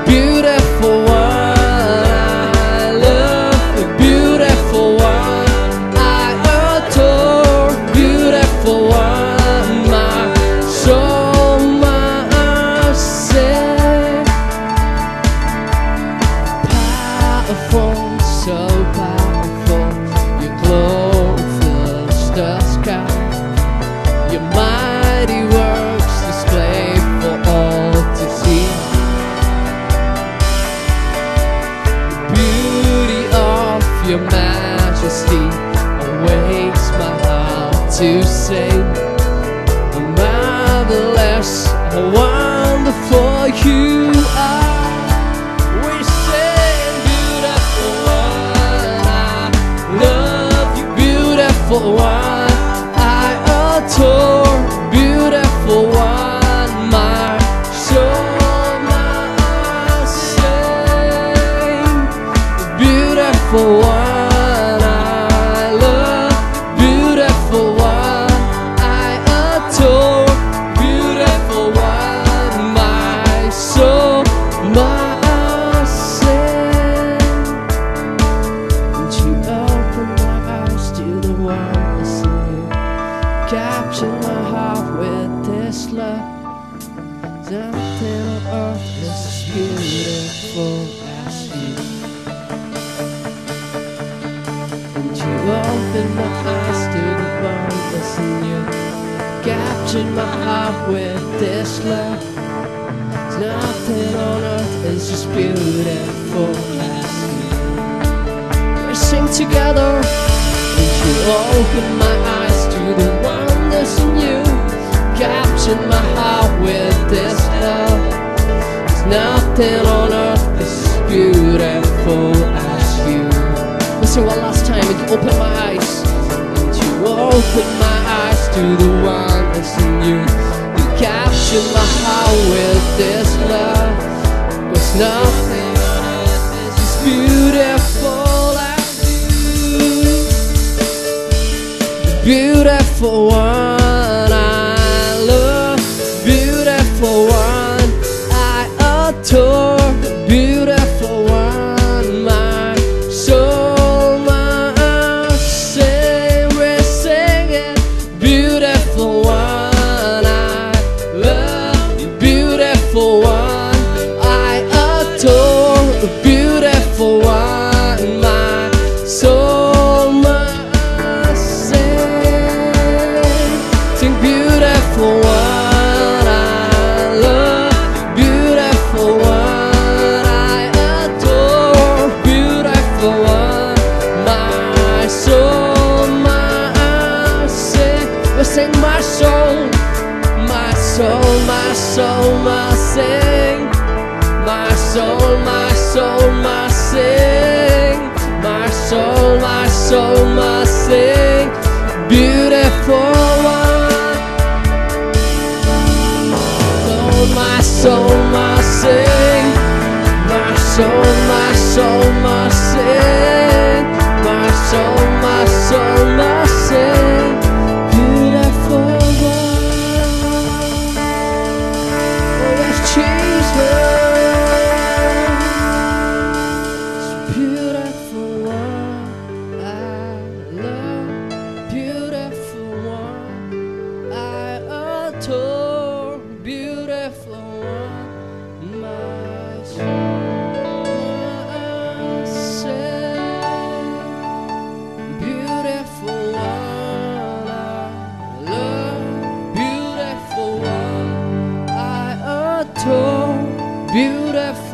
beautiful one. I love a beautiful one. I adore beautiful one. My soul, my sin. Powerful, so powerful. Your glory fills the sky. Your mighty works display for all to see. The beauty of your majesty awakes my heart to sing. How marvelous, how wonderful you are. We sing, beautiful one. I love you, beautiful one. I adore beautiful one. My soul, my sing, beautiful one. I love beautiful one. I adore beautiful one. My soul, my sing. And you open my eyes to the wonders in you. Capture my heart with this love. Nothing on earth is as beautiful as you. And you open my eyes to the wonders in you. Capture my heart with this love. Nothing on earth is as beautiful as you. We sing together. And you open my eyes to the wonders in you. Capture my heart with this love. There's nothing on earth as beautiful as you. Listen one last time. And you open my eyes. And you open my eyes to the wonders in you. You capture my heart with this love. There's nothing on earth as beautiful as you. Beautiful one. I love beautiful one. I adore beautiful one. My soul, my sin. We're singing beautiful one. I love you, beautiful one. I adore beautiful one. My soul, my sin. Sing beautiful one. I love beautiful one. I adore beautiful one. My soul, my sin. We sing my soul, my soul, my soul, my sing. My soul, my soul, my sing. My soul, my soul, my sing. Beautiful one. Oh, my soul, my sing. My soul, my soul, my sing. My soul, my soul, my sing. Beautiful one. Oh, that's Jesus. Beautiful one. I love beautiful one. I adore beautiful one. My soul, my sin. Beautiful one. I love beautiful one. I adore beautiful